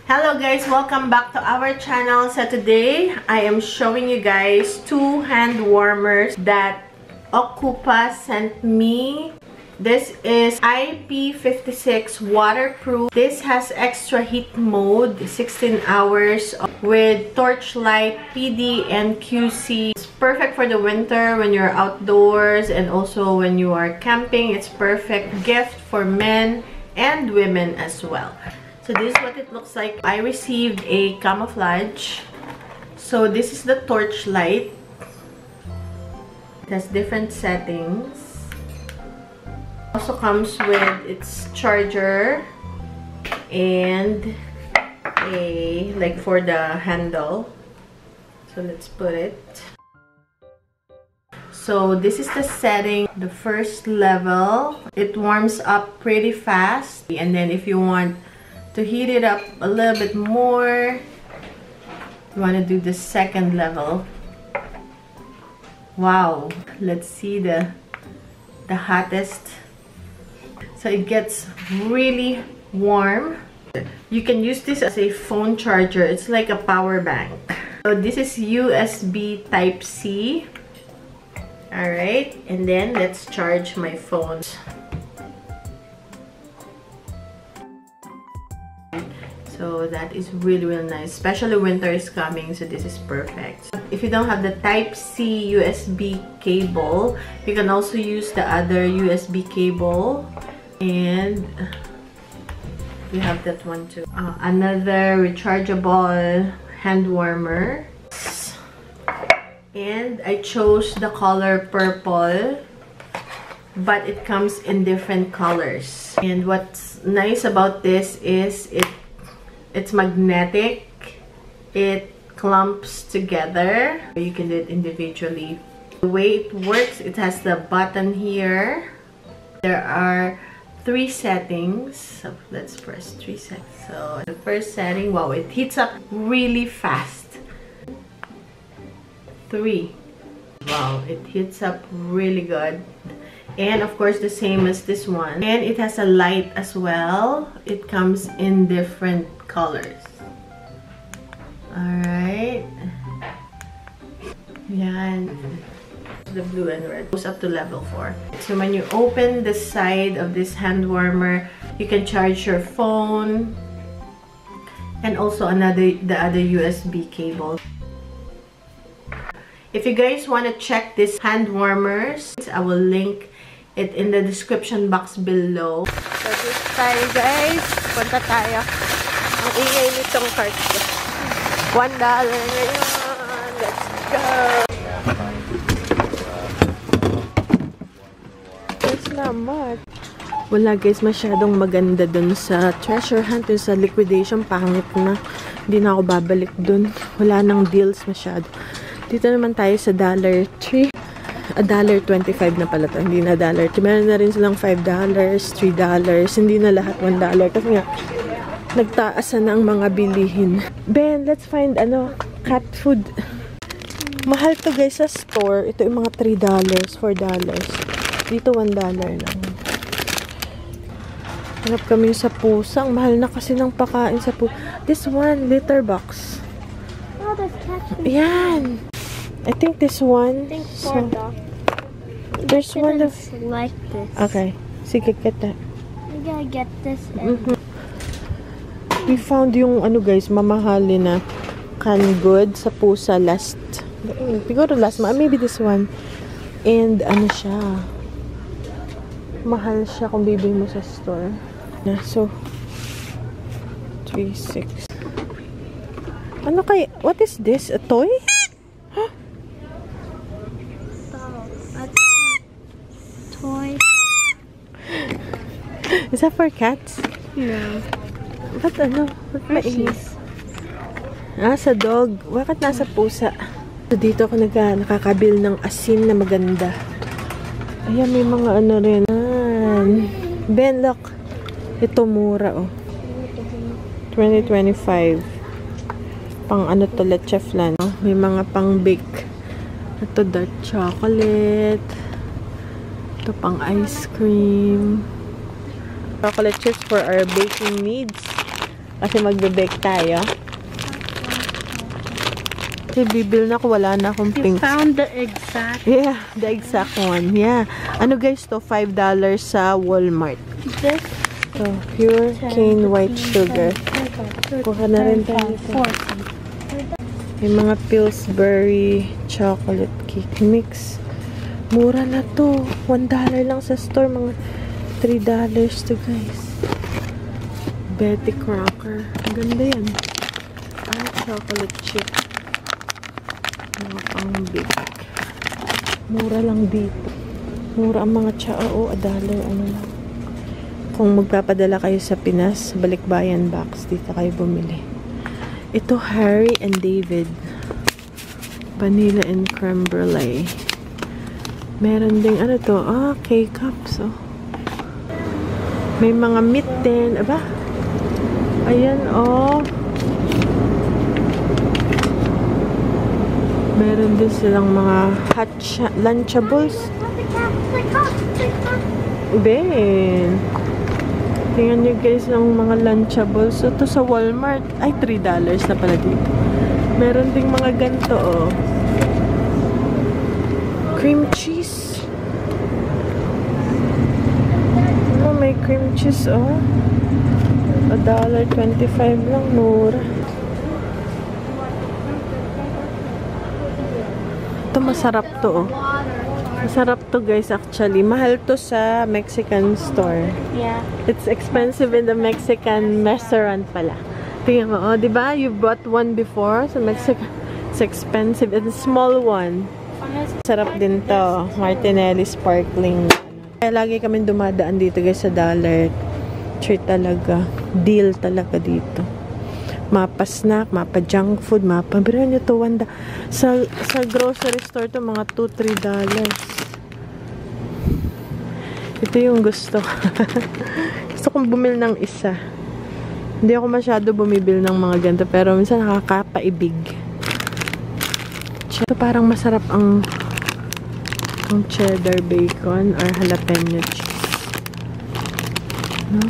Hello guys, welcome back to our channel. So today I am showing you guys two hand warmers that Okupa sent me. This is IP56 waterproof. This has extra heat mode, 16 hours with torchlight, PD and QC. It's perfect for the winter when you're outdoors and also when you are camping. It's perfect gift for men and women as well. So this is what it looks like. I received a camouflage. So this is the torch light. It has different settings. Also comes with its charger and a like for the handle. So let's put it. So this is the setting, the first level. It warms up pretty fast, and then if you want to heat it up a little bit more, you want to do the second level. Wow, let's see the hottest. So it gets really warm. You can use this as a phone charger. It's like a power bank. So this is USB Type-C. Alright, and then let's charge my phone. So that is really nice, especially winter is coming, so this is perfect. If you don't have the Type-C USB cable, you can also use the other USB cable, and we have that one too. Another rechargeable hand warmer, and I chose the color purple, but it comes in different colors. And what's nice about this is it's magnetic. It clumps together. You can do it individually. The way it works, it has the button here. There are 3 settings. So let's press 3 settings. So the first setting, wow, it heats up really fast. 3. Wow, it heats up really good. And of course the same as this one. And it has a light as well. It comes in different colors. Alright. Yan. The blue and red goes up to level 4. So when you open the side of this hand warmer, you can charge your phone and also the other USB cable. If you guys want to check this hand warmers, I will link it in the description box below. So this tayo guys, punta tayo. Ang ingay nitong cart ko. $1 na yun. Let's go! Salamat. Wala guys, masyadong maganda dun sa treasure hunt, dun sa liquidation, pangit na. Hindi na ako babalik dun. Wala nang deals masyado. Dito naman tayo sa Dollar Tree. $1.25 na pala to, hindi na $1. Meron na rin silang $5, $3, hindi na lahat $1 kasi nga nagtaasan na ang mga bilihin. Ben, let's find cat food. Mahal to guys sa store. Ito yung mga $3, $4. Dito $1 lang. Hanap kami sa pusa. Ang mahal na kasi ng pakain sa pusa. This one, litter box. Oh, there's cat food. Yan. I think this one. I think so, there's one of like this. Okay. Sige, get that. We gotta get this. And We found yung guys, mamahali na canned goods sa pusa siguro last month. Maybe this one. And siya. Mahal siya kung bibili mo sa store. So 3.6. What is this? A toy? toy. Is that for cats? No. What mais? Sa dog. Bakit nasa pusa? So, dito ako nakakabil ng asin na maganda. Ayan, may mga rin. Ben, look. Ito mura, oh. 2025. Pang to, leche flan. May mga pang bake. Ito, dark chocolate. Ito pang ice cream. Chocolate chips for our baking needs. Kasi magbe-bake tayo. Kasi bibil na ako, wala na akong You pink. found the exact. Yeah, the exact one. Yeah. Ano guys to? $5 sa Walmart. This So, pure cane white sugar. Kuha na rin tayo ito. May mga Pillsbury chocolate cake mix. Mura na to. $1 lang sa store. Mga $3 to guys. Betty Crocker. Ang ganda yan. Chocolate chip. Mga pang big. Mura lang dito. Mura ang mga tsao. $1. Ano lang. Kung magpapadala kayo sa Pinas, Balikbayan Box, dito kayo bumili. Ito, Harry and David. Vanilla and creme brulee. Meron ding, ano to? K-cups, oh. May mga meat din. Aba? Ayan, oh. Meron din silang mga Lunchables. Ben. Tingnan nyo guys ng mga Lunchables. So, ito sa Walmart. Ay, $3 na pala dito. Meron ding mga ganito, oh. Cream cheese. Oh, may cream cheese, oh. $1.25 lang, mura. Ito, masarap to, oh. Masarap to, guys, actually. Mahal to sa Mexican store. Yeah. It's expensive in the Mexican restaurant pala. Tingnan mo, oh, diba? You bought one before sa Mexican. It's expensive. It's a small one. Sarap din to. Martinelli Sparkling. Kaya lagi kami dumadaan dito, guys, sa Dollar Tree talaga. Deal talaga dito. Mapa snack, mapa junk food, mapa. Pero nyo to, sa grocery store to, mga $2-3. Ito yung gusto. Gusto kong bumili ng isa. Hindi ako masyado bumibili ng mga ganito, pero minsan nakakapaibig. Ito parang masarap ang cheddar bacon or jalapeno cheese. No?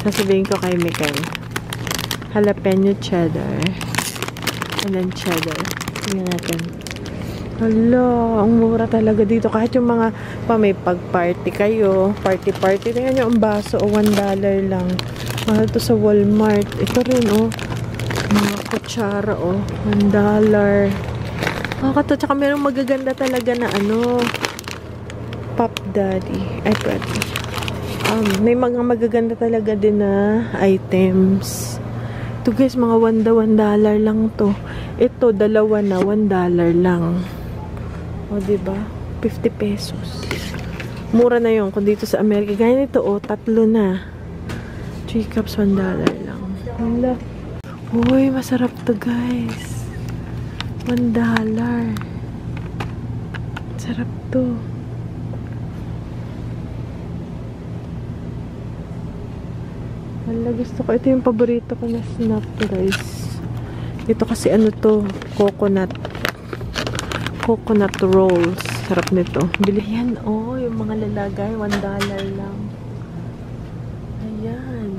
Sasabihin ko kay Mikael. Jalapeno cheddar. And then cheddar. Tingnan natin. Hala, ang mura talaga dito. Kahit yung mga may pag-party kayo, party-party, tingnan nyo ang baso, o $1 lang. Mahal to sa Walmart. Ito rin, oh. Mga kutsara, oh. $1. Tsaka mayroong magaganda talaga na ano, Pop Daddy. Ay, pwede. May mga magaganda talaga din na items. Ito guys, mga $1 lang to. Ito, dalawa na, $1 lang. O, diba? 50 pesos. Mura na yun. Kung dito sa Amerika, ganyan ito, o, 3 na. 3 cups, $1 lang. Hala. Uy, masarap to guys. $1. Sarap to. Hala, gusto ko. Ito yung paborito ko na snap rice. Ito kasi ano to, coconut rolls. Sarap nito. Bili yan, oh, yung mga lalagay, $1 lang. Ayan.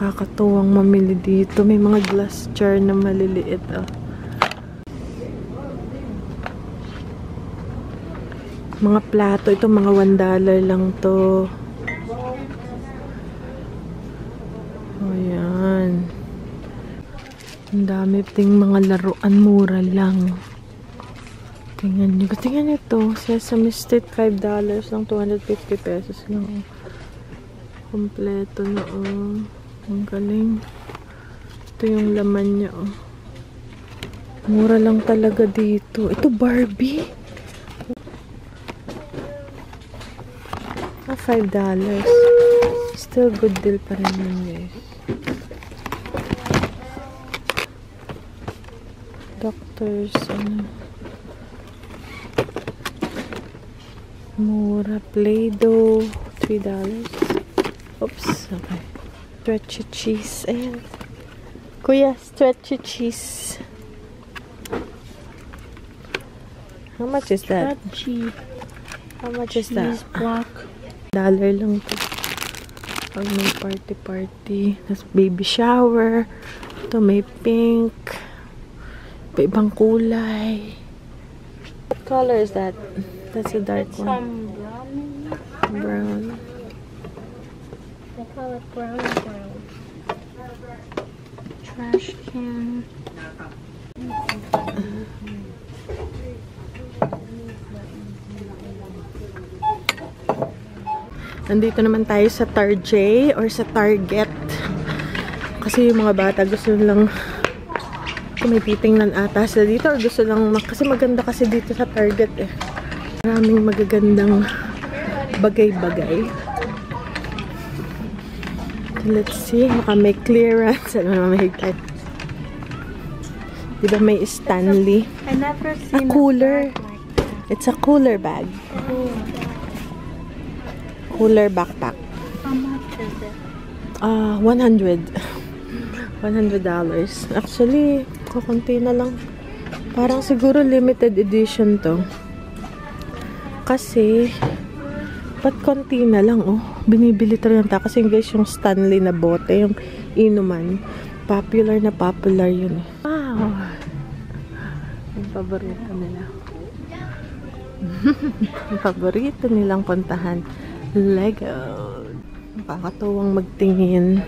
Kakatuwang mamili dito. May mga glass jar na maliliit, oh. Mga plato, ito mga $1 lang to. Ayan. Ang dami ting mga laruan, mura lang. Tingnan nyo. Tingnan nyo ito. Sesame Street, $5 lang. 250 pesos lang. Kompleto na, oh. Ang galing. Ito yung laman niya, oh. Mura lang talaga dito. Ito, Barbie. $5. Still good deal pa rin yun, guys. Doctors, ano. Mura. Play-Doh, $3. Oops, okay. Stretchy cheese. Ayan. Kuya, stretchy cheese. How much is that? Stretchy. How much is that? Cheese block. $1 lang to. Pag may party. Tapos baby shower. Ito may pink. Ibang kulay. What color is that? That's a dark It's one. Brown. They call it brown. Trash can. Nandito naman tayo sa Target or sa Target. Kasi yung mga bata gusto lang may titingnan ata sila dito or gusto lang kasi maganda kasi dito sa Target eh. Maraming magagandang bagay-bagay. Let's see, baka may clearance. Ano naman mahigpit. Diba may Stanley? I never A seen cooler. a bag like that. It's a cooler bag. Cooler backpack. How much is it? $100. Actually, kukunti na lang. Parang siguro limited edition to. Kasi, ba't konti na lang, oh. Binibili to rin ta. Kasi guys, yung Stanley na bote, yung inuman, popular na popular yun. Wow! Yung paborito nila. Yung paborito nilang puntahan. Lego. Nakakatuwang magtingin.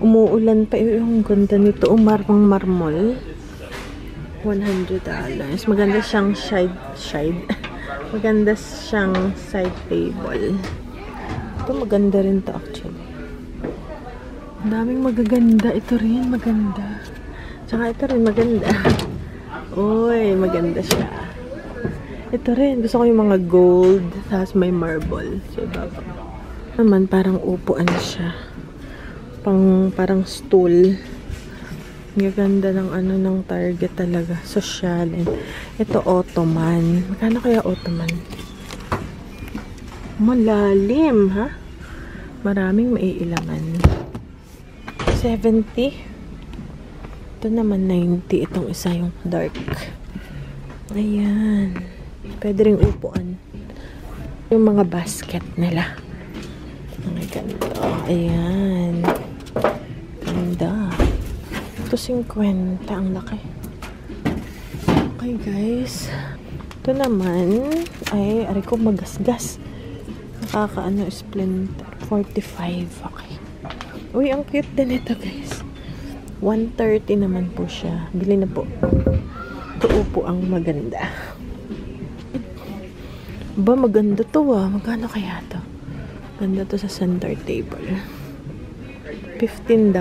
Umuulan pa yung ganda nito. Umarmang marmol. $100. Maganda siyang side. Maganda siyang side table. Ito maganda rin to actually. Ang daming magaganda. Ito rin maganda. Tsaka ito rin maganda. Uy, maganda siya. Ito rin. Gusto ko yung mga gold. Tapos may marble. So, ibaba. Naman, parang upuan siya. Parang stool. Gaganda ng ano ng Target talaga. Sosyalin. Ito, ottoman. Magkano kaya ottoman? Malalim, ha? Maraming maiilaman. 70. Ito naman 90. Itong isa yung dark. Ayan. Pwede ring upuan. Yung mga basket nila. Ang ganda. Ayan. Ganda. Ito 50. Ang laki. Okay, guys. Ito naman ay, ari ko magasgas. Nakakaano, splinter. 45. Okay. Uy, ang cute din ito, guys. 130 naman po siya. Bili na po. Ito upo ang maganda. Ba, maganda to ah. Magkano kaya to? Ganda to sa center table. $15.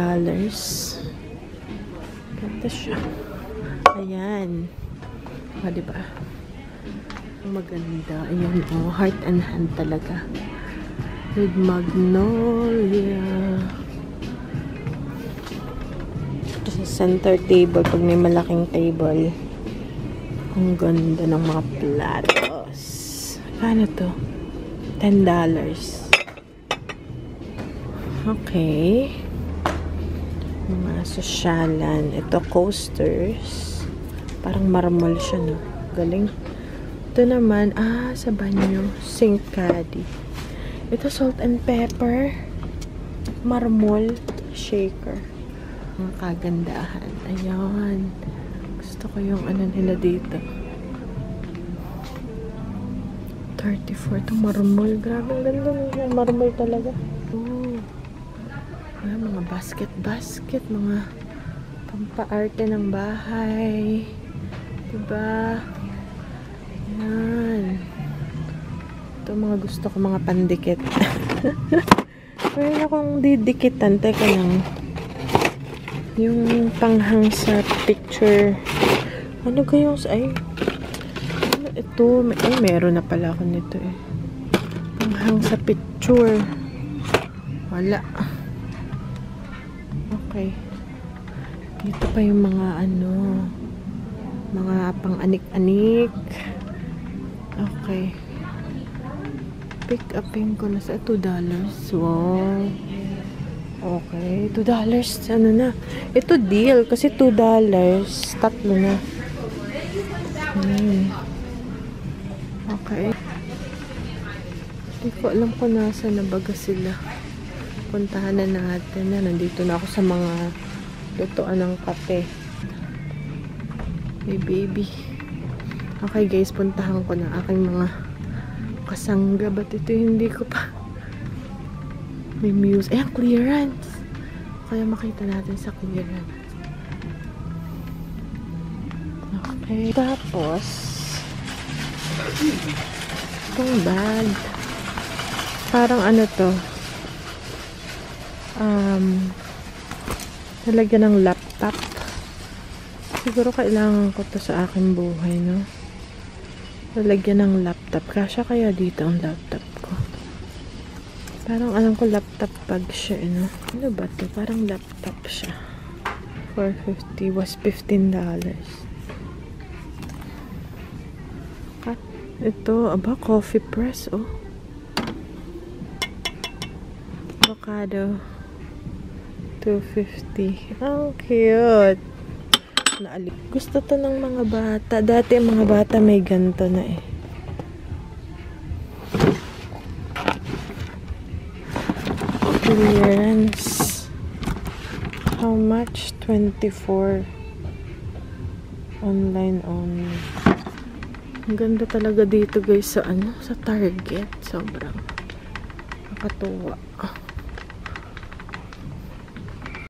Ganda siya. Ayan. O, diba? Maganda. Ayan o. Heart and hand talaga. With magnolia. Ito sa center table. Pag may malaking table. Ang ganda ng mga platos. Ano to? $10. Okay. Mga sosyalan. Ito, coasters. Parang marmol siya, no? Galing. Ito naman, sa banyo. Sink caddy. Ito, salt and pepper. Marmol. Shaker. Ang kagandahan. Ayan. Gusto ko yung ano nila dito. 34. Ito, marmol. Grabe, ang ganda ng marmol talaga. Oh. Ayan, mga basket. Mga pampaarte ng bahay. Diba? Ayan. Ito, mga gusto ko, mga pandikit. Meron akong didikitan. Teka lang. Yung panghang sa picture. Ano kayong ay... Ito, meron na pala ako nito eh. Panghang sa picture. Wala. Okay. Dito pa yung mga mga pang-anik-anik. Okay. Pick upin ko na sa $2. Wow. Okay. $2. Ano na? Ito deal. Kasi $2. Tatlo na. Okay. Hindi ko alam kung nasa na baga sila. Puntahan na natin. Nandito na ako sa mga lutuan ng kape. May baby. Okay guys, puntahan ko na aking mga kasangga. Ba't ito hindi ko pa? May music. Ayan, clearance. Kaya makita natin sa clearance. Okay. Tapos, itong bag. Parang ano to? Nalagyan ng laptop. Siguro kailangan ko to sa aking buhay, no? Nalagyan ng laptop. Kasya kaya dito ang laptop ko. Parang alam ko laptop bag siya, no? Ano ba to? Parang laptop siya. $4.50 was $15. At ito, aba, coffee press, oh. Avocado. $2.50. Oh, cute. Gusto to ng mga bata. Dati mga bata may ganito na eh. Clearance. How much? 24. Online only. Ang ganda talaga dito guys sa ano, sa Target. Sobrang nakatuwa.